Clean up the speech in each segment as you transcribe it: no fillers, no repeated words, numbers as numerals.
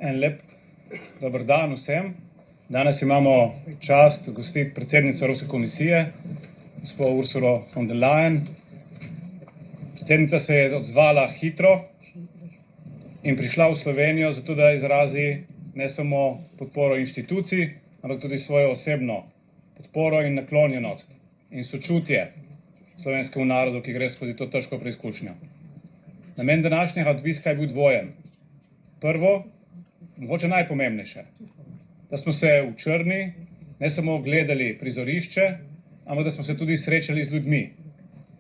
En lep dober dan vsem. Danes imamo čast gostiti predsednico Evropske komisije, gospod Ursula von der Leyen. Predsednica se je odzvala hitro in prišla v Slovenijo zato, da izrazi ne samo podporo inštitucij, ampak tudi svojo osebno podporo in naklonjenost in sočutje slovenskemu narodu, ki gre skozi to težko preizkušnjo. Namen današnjega obiska je bil dvojen. Prvo, mogoče najpomembnejše, da smo se v Črni ne samo gledali prizorišče, ampak da smo se tudi srečali z ljudmi.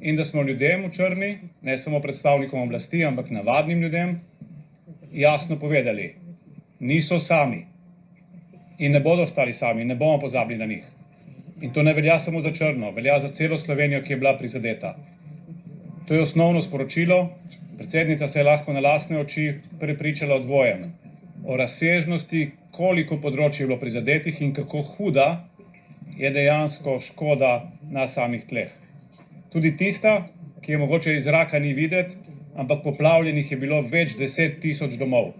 In da smo ljudem v Črni, ne samo predstavnikom oblasti, ampak navadnim ljudem, jasno povedali, niso sami in ne bodo ostali sami, ne bomo pozabili na njih. In to ne velja samo za Črno, velja za celo Slovenijo, ki je bila prizadeta. To je osnovno sporočilo. Predsednica se je lahko na lastne oči prepričala o dvojem. O razsežnosti, koliko področij je bilo prizadetih in kako huda je dejansko škoda na samih tleh. Tudi tista, ki je mogoče iz zraka ni videti, ampak poplavljenih je bilo več 10 tisoč domov.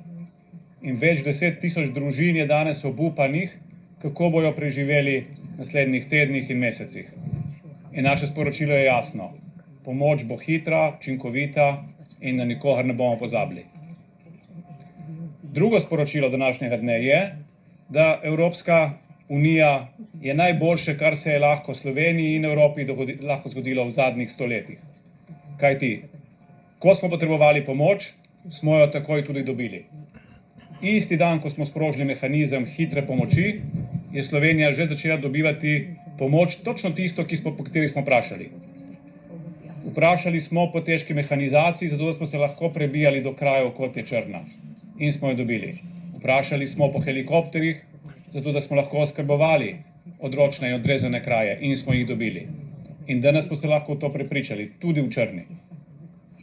In več 10 tisoč družin je danes obupanih, kako bojo preživeli v naslednjih tednih in mesecih. In naše sporočilo je jasno. Pomoč bo hitra, učinkovita in na nikogar ne bomo pozabili. Drugo sporočilo današnjega dne je, da Evropska unija je najboljše, kar se je lahko Sloveniji in Evropi lahko zgodilo v zadnjih stoletjih. Kajti, ko smo potrebovali pomoč, smo jo takoj tudi dobili. Isti dan, ko smo sprožili mehanizem hitre pomoči, je Slovenija že začela dobivati pomoč, točno tisto, po kateri smo vprašali. Vprašali smo po težki mehanizaciji, zato da smo se lahko prebijali do krajev, kot je Črna. In smo jo dobili. Vprašali smo po helikopterjih, zato da smo lahko oskrbovali odročne in odrezane kraje. In smo jih dobili. In danes smo se lahko v to prepričali, tudi v Črni.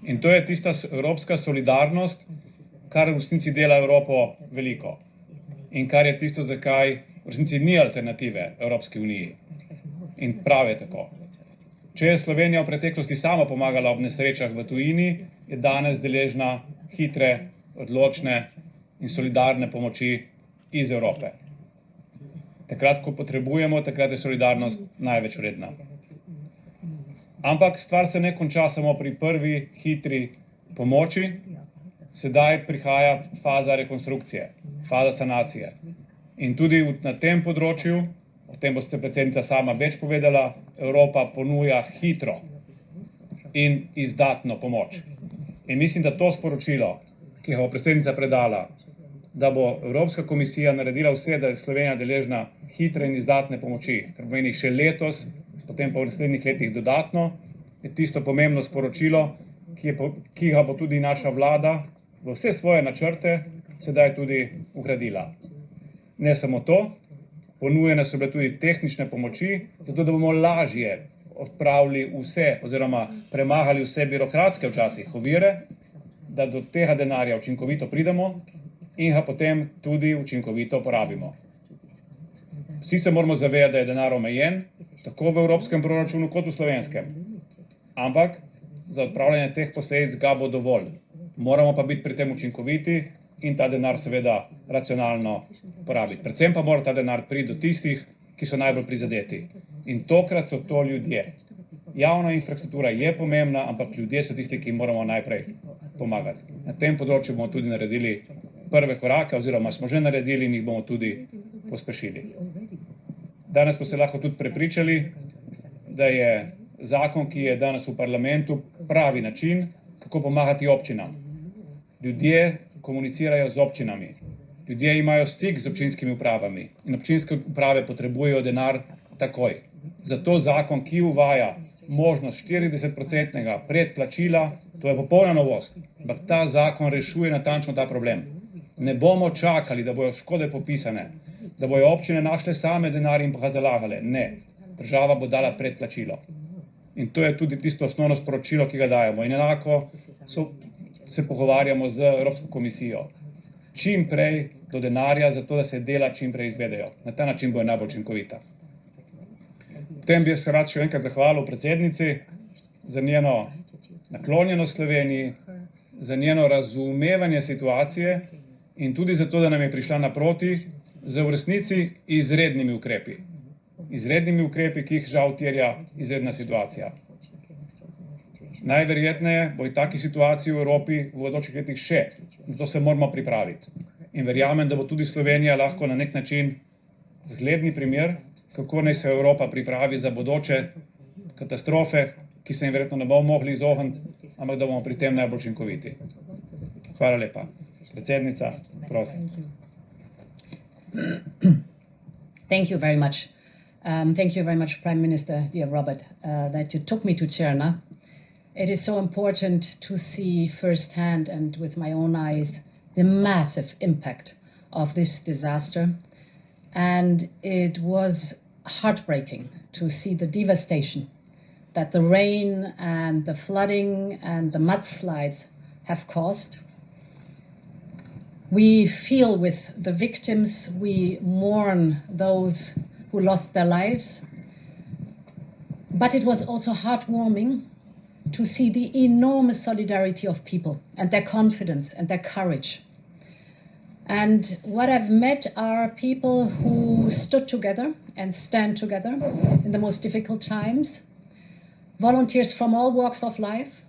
In to je tista evropska solidarnost, kar v resnici dela Evropo veliko. In kar je tisto, zakaj v resnici ni alternative Evropski uniji. In prav je tako. Če je Slovenija v preteklosti sama pomagala ob nesrečah v tujini, je danes deležna hitre, odločne in solidarne pomoči iz Evrope. Takrat, ko potrebujemo, takrat je solidarnost največ vredna. Ampak stvar se ne konča samo pri prvi hitri pomoči. Sedaj prihaja faza rekonstrukcije, faza sanacije. In tudi na tem področju, o tem boste predsednica sama več povedala, Evropa ponuja hitro in izdatno pomoč. In mislim, da to sporočilo, ki ga bo predsednica predala, da bo Evropska komisija naredila vse, da je Slovenija deležna hitre in izdatne pomoči, kar pomeni še letos, potem pa v naslednjih letih dodatno, je tisto pomembno sporočilo, ki ga bo tudi naša vlada v vse svoje načrte sedaj tudi vgradila. Ne samo to, ponujene so bile tudi tehnične pomoči, zato da bomo lažje odpravili vse oziroma premagali vse birokratske včasih ovire, da do tega denarja učinkovito pridemo in ga potem tudi učinkovito porabimo. Vsi se moramo zavedati, da je denar omejen, tako v evropskem proračunu kot v slovenskem. Ampak za odpravljanje teh posledic ga bo dovolj. Moramo pa biti pri tem učinkoviti in ta denar seveda racionalno porabiti. Predvsem pa mora ta denar priti do tistih, ki so najbolj prizadeti. In tokrat so to ljudje. Javna infrastruktura je pomembna, ampak ljudje so tisti, ki moramo najprej pomagati. Na tem področju bomo tudi naredili prve korake, oziroma smo že naredili in jih bomo tudi pospešili. Danes smo se lahko tudi prepričali, da je zakon, ki je danes v parlamentu, pravi način, kako pomagati občinam. Ljudje komunicirajo z občinami. Ljudje imajo stik z občinskimi upravami in občinske uprave potrebujejo denar takoj. Zato zakon, ki uvaja možnost 40% predplačila, to je popolna novost, ampak ta zakon rešuje natančno ta problem. Ne bomo čakali, da bojo škode popisane, da bojo občine našle same denar in pa ga zalagale. Ne, država bo dala predplačilo. In to je tudi tisto osnovno sporočilo, ki ga dajemo. In enako se pogovarjamo z Evropsko komisijo. Čim prej do denarja, zato da se dela čim prej izvedejo. Na ta način bo najbolj učinkovita. Potem bi se rad še enkrat zahvalil predsednici za njeno naklonjenost Sloveniji, za njeno razumevanje situacije in tudi zato, da nam je prišla naproti z v resnici izrednimi ukrepi. Izrednimi ukrepi, ki jih žal terja izredna situacija. Najverjetneje bo takih situacij v Evropi v bodočih letih še, zato se moramo pripraviti. In verjamem, da bo tudi Slovenija lahko na nek način zgledni primer, kako naj se Evropa pripravi za bodoče katastrofe, ki se jim verjetno ne bomo mogli izogniti, ampak da bomo pri tem najbolj učinkoviti. Hvala lepa. Predsednica, prosim. Thank you very much. Thank you very much, Prime Minister, dear Robert, that you took me to Črna. It is so important to see firsthand and with my own eyes the massive impact of this disaster. And it was heartbreaking to see the devastation that the rain and the flooding and the mudslides have caused. We feel with the victims, we mourn those who lost their lives. But it was also heartwarming to see the enormous solidarity of people and their confidence and their courage. And what I've met are people who stood together and stand together in the most difficult times, volunteers from all walks of life,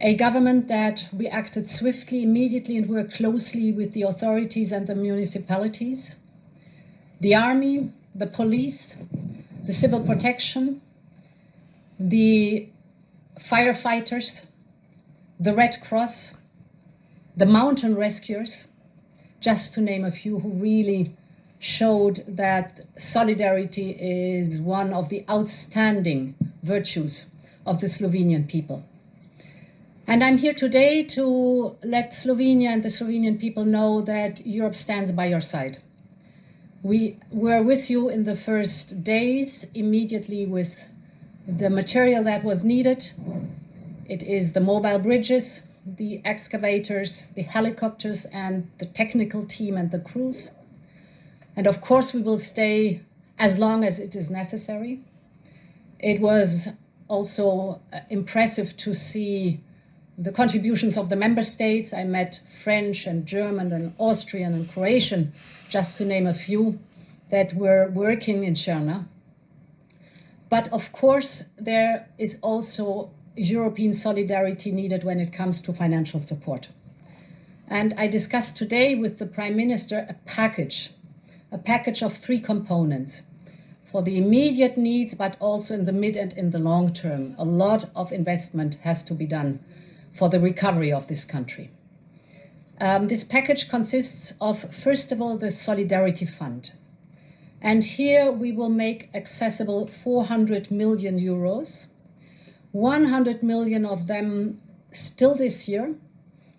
a government that reacted swiftly, immediately, and worked closely with the authorities and the municipalities, the army, the police, the civil protection, the firefighters, the Red Cross, the mountain rescuers, just to name a few, who really showed that solidarity is one of the outstanding virtues of the Slovenian people. And I'm here today to let Slovenia and the Slovenian people know that Europe stands by your side. We were with you in the first days, immediately with the material that was needed. It is the mobile bridges, the excavators, the helicopters, and the technical team and the crews. And of course, we will stay as long as it is necessary. It was also impressive to see the contributions of the member states. I met French and German and Austrian and Croatian, just to name a few, that were working in Črna. But of course, there is also European solidarity needed when it comes to financial support. And I discussed today with the Prime Minister a package of 3 components for the immediate needs, but also in the mid and in the long term. A lot of investment has to be done for the recovery of this country. This package consists of, first of all, the Solidarity Fund. And here we will make accessible 400 million euros, 100 million of them still this year,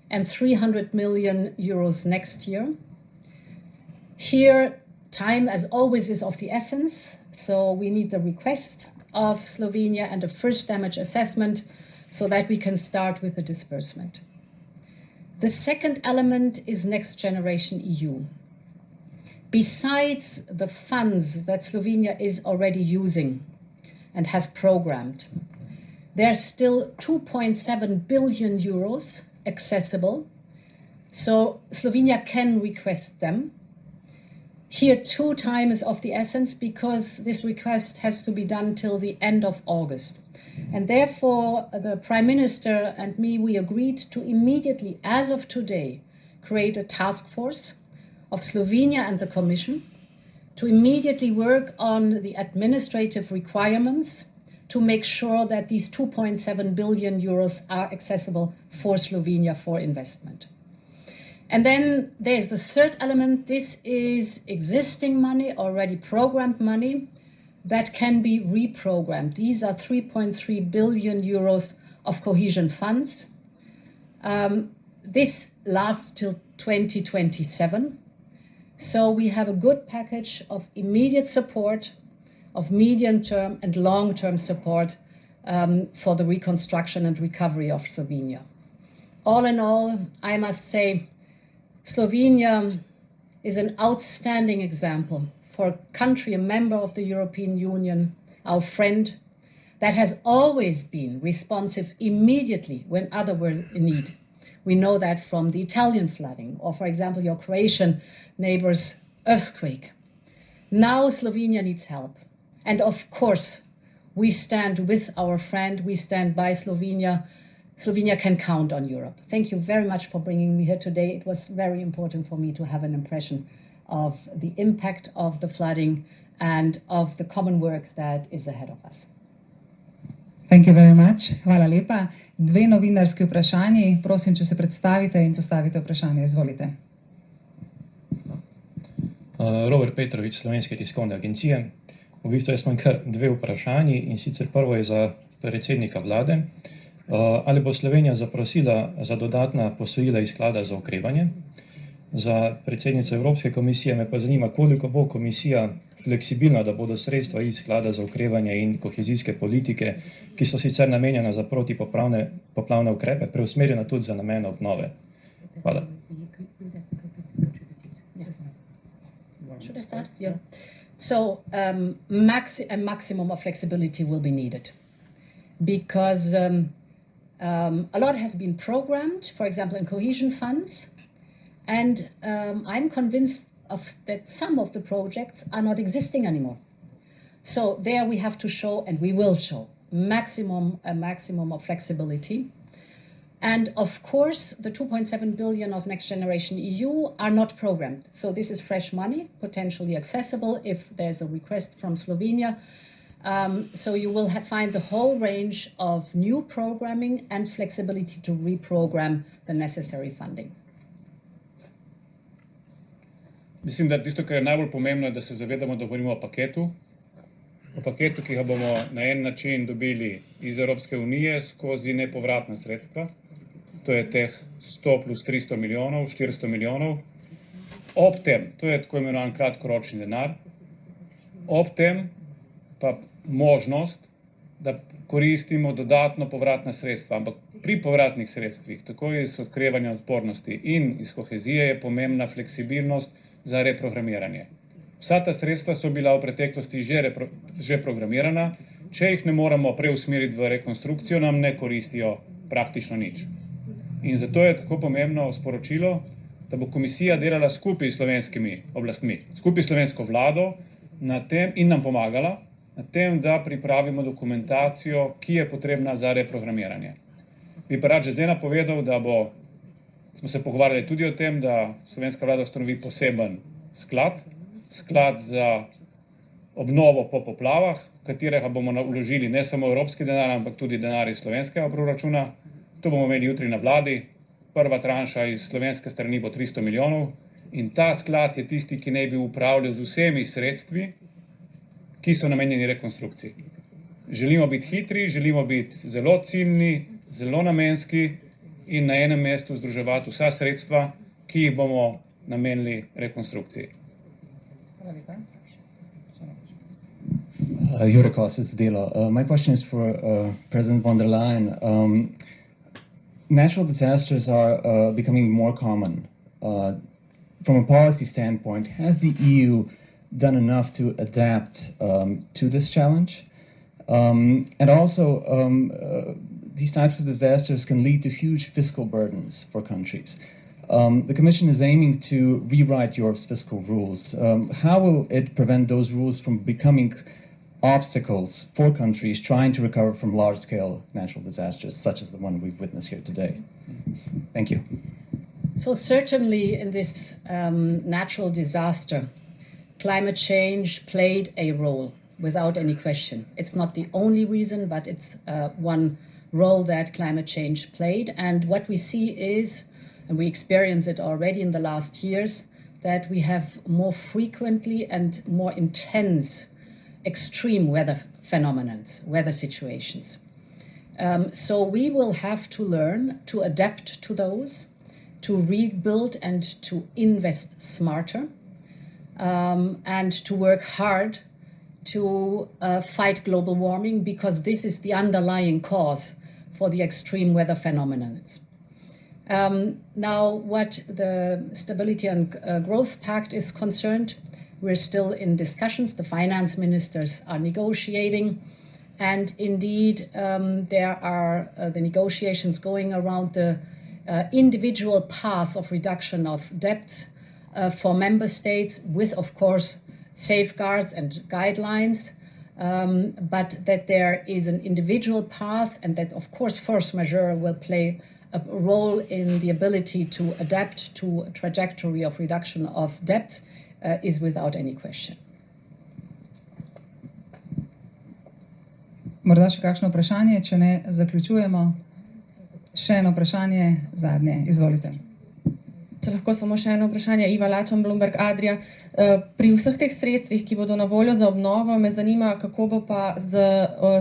and 300 million euros next year. Here, time, as always, is of the essence, so we need the request of Slovenia and a first damage assessment so that we can start with the disbursement. The second element is Next Generation EU. Besides the funds that Slovenia is already using and has programmed, there are still 2.7 billion euros accessible, so Slovenia can request them. Here, 2 time is of the essence because this request has to be done till the end of August. And therefore, the Prime Minister and me, we agreed to immediately, as of today, create a task force of Slovenia and the Commission to immediately work on the administrative requirements to make sure that these 2.7 billion euros are accessible for Slovenia for investment. And then there's the third element. This is existing money, already programmed money, that can be reprogrammed. These are 3.3 billion euros of cohesion funds. This lasts till 2027. So we have a good package of immediate support, of medium-term and long-term support for the reconstruction and recovery of Slovenia. All in all, I must say, Slovenia is an outstanding example for a country, a member of the European Union, our friend, that has always been responsive immediately when others were in need. We know that from the Italian flooding, or for example, your Croatian neighbor's earthquake. Now Slovenia needs help. And of course, we stand with our friend, we stand by Slovenia. Slovenia can count on Europe. Thank you very much for bringing me here today. It was very important for me to have an impression of the impact of the flooding and of the common work that is ahead of us. Thank you very much. Hvala lepa. Dve novinarski vprašanji. Prosim, če se predstavite in postavite vprašanje. Izvolite. Robert Petrovič, Slovenske tiskovne agencije. V bistvu jaz imam kar dve vprašanji in sicer prvo je za predsednika vlade. Ali bo Slovenija zaprosila za dodatna posojila iz sklada za okrevanje? Za predsednico Evropske komisije me pa zanima, koliko bo komisija fleksibilna, da bodo sredstva iz sklada za okrevanje in kohezijske politike, ki so sicer namenjena za protipoplavne ukrepe, preusmerjena tudi za namene obnove. Hvala. Should I start? Yeah. So a maximum of flexibility will be needed because a lot has been programmed, for example, in cohesion funds, and I'm convinced that some of the projects are not existing anymore. So there we have to show, and we will show, a maximum of flexibility. And of course, the 2.7 billion of Next Generation EU are not programmed. So this is fresh money, potentially accessible if there's a request from Slovenia. So you will find the whole range of new programming and flexibility to reprogram the necessary funding. Mislim, da tisto, kar je najbolj pomembno, je, da se zavedamo, da govorimo o paketu, ki ga bomo na en način dobili iz Evropske unije skozi nepovratna sredstva. To je teh 100 plus 300 milijonov, 400 milijonov. Ob tem, to je tako imenovan kratkoročni denar, ob tem pa možnost, da koristimo dodatno povratna sredstva. Ampak pri povratnih sredstvih, tako iz okrevanja odpornosti in iz kohezije, je pomembna fleksibilnost za reprogramiranje. Vsa ta sredstva so bila v preteklosti že programirana. Če jih ne moremo preusmeriti v rekonstrukcijo, nam ne koristijo praktično nič. In zato je tako pomembno sporočilo, da bo komisija delala skupaj s slovenskimi oblastmi, skupaj s slovensko vlado na tem in nam pomagala na tem, da pripravimo dokumentacijo, ki je potrebna za reprogramiranje. Bi pa rad že zdaj napovedal, da smo se pogovarjali tudi o tem, da slovenska vlada ustanovi poseben sklad za obnovo po poplavah, katerega bomo vložili ne samo evropski denar, ampak tudi denar iz slovenskega proračuna. To bomo imeli jutri na vladi. Prva tranša iz slovenske strani bo 300 milijonov in ta sklad je tisti, ki naj bi upravljal z vsemi sredstvi, ki so namenjeni rekonstrukciji. Želimo biti hitri, želimo biti zelo ciljni, zelo namenski in na enem mestu združevati vsa sredstva, ki jih bomo namenili rekonstrukciji. Jure Kosec, Delo. My question is for President von der Leyen. Natural disasters are becoming more common. From a policy standpoint, has the EU done enough to adapt to this challenge? And also, these types of disasters can lead to huge fiscal burdens for countries. The Commission is aiming to rewrite Europe's fiscal rules. How will it prevent those rules from becoming obstacles for countries trying to recover from large-scale natural disasters, such as the one we've witnessed here today? Thank you. So certainly in this natural disaster, climate change played a role, without any question. It's not the only reason, but it's one role that climate change played. And what we see is, and we experience it already in the last years, that we have more frequently and more intense extreme weather phenomena, weather situations. So we will have to learn to adapt to those, to rebuild and to invest smarter, and to work hard to fight global warming, because this is the underlying cause for the extreme weather phenomena. Now, what the Stability and Growth Pact is concerned, we're still in discussions. The finance ministers are negotiating. And indeed, there are the negotiations going around the individual path of reduction of debts for member states with, of course, safeguards and guidelines, but that there is an individual path and that, of course, force majeure will play a role in the ability to adapt to a trajectory of reduction of debt is without any question. Morda še kakšno vprašanje, če ne, zaključujemo. Še eno vprašanje, zadnje, izvolite. Če lahko samo še eno vprašanje, Iva Lačan, Bloomberg Adria. Pri vseh teh sredstvih, ki bodo na voljo za obnovo, me zanima, kako bo pa z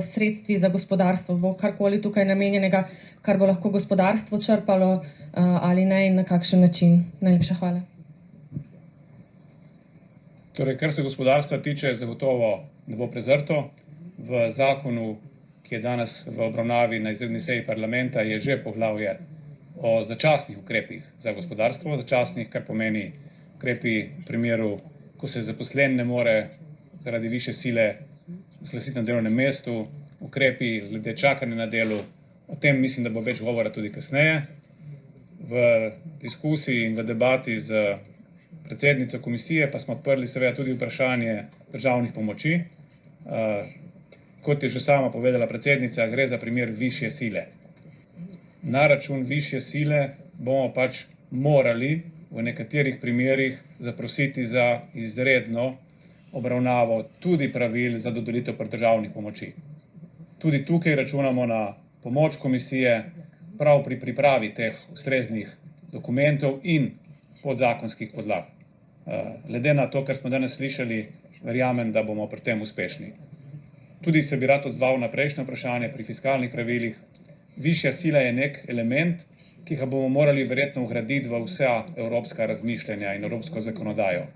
sredstvi za gospodarstvo. Bo karkoli tukaj namenjenega, kar bo lahko gospodarstvo črpalo ali ne in na kakšen način? Najlepša hvala. Torej, kar se gospodarstva tiče, zagotovo ne bo prezrto. V zakonu, ki je danes v obravnavi na izredni seji parlamenta, je že poglavje o začasnih ukrepih za gospodarstvo. Začasnih, kar pomeni ukrepi v primeru, ko se zaposlen ne more zaradi višje sile zglasiti na delovnem mestu, ukrepi glede čakanja na delu. O tem mislim, da bo več govora tudi kasneje. V diskusiji in v debati z predsednico komisije pa smo odprli seveda tudi vprašanje državnih pomoči. Kot je že sama povedala predsednica, gre za primer višje sile. Na račun višje sile bomo pač morali v nekaterih primerih zaprositi za izredno obravnavo tudi pravil za dodelitev državnih pomoči. Tudi tukaj računamo na pomoč komisije prav pri pripravi teh ustreznih dokumentov in podzakonskih podlag. Glede na to, kar smo danes slišali, verjamem, da bomo pri tem uspešni. Tudi se bi rad odzval na prejšnje vprašanje pri fiskalnih pravilih. Višja sila je nek element, ki ga bomo morali verjetno vgraditi v vsa evropska razmišljanja in evropsko zakonodajo,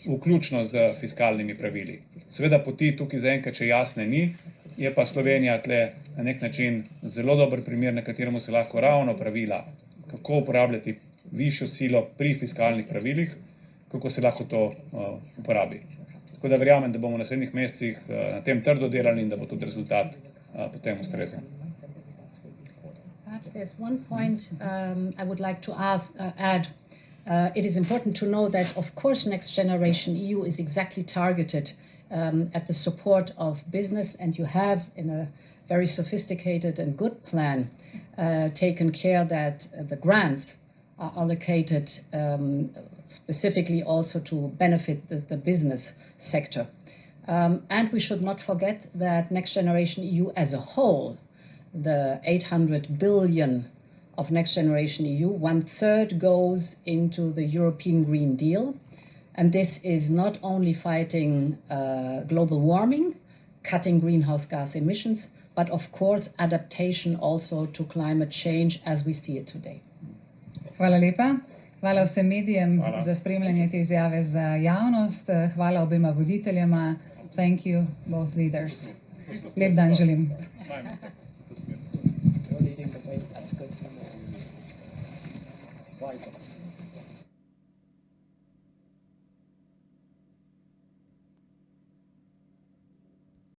vključno z fiskalnimi pravili. Seveda poti tukaj zaenkrat še jasne ni, je pa Slovenija tle na nek način zelo dober primer, na kateremu se lahko ravno pravila, kako uporabljati višjo silo pri fiskalnih pravilih, kako se lahko to uporabi. Tako da verjamem, da bomo v naslednjih mesecih na tem trdo delali in da bo tudi rezultat potem ustrezen. Perhaps there's one point I would like to add. It is important to know that, of course, Next Generation EU is exactly targeted at the support of business, and you have, in a very sophisticated and good plan, taken care that the grants are allocated specifically also to benefit the business sector. And we should not forget that Next Generation EU as a whole, the 800 billion of Next Generation EU, 1/3 goes into the European Green Deal. And this is not only fighting global warming, cutting greenhouse gas emissions, but of course adaptation also to climate change as we see it today. Hvala lepa. Hvala vsem medijem za spremljanje te izjave za javnost. Hvala obema voditeljema. Thank you, both leaders. Lep dan želim. That's good for me.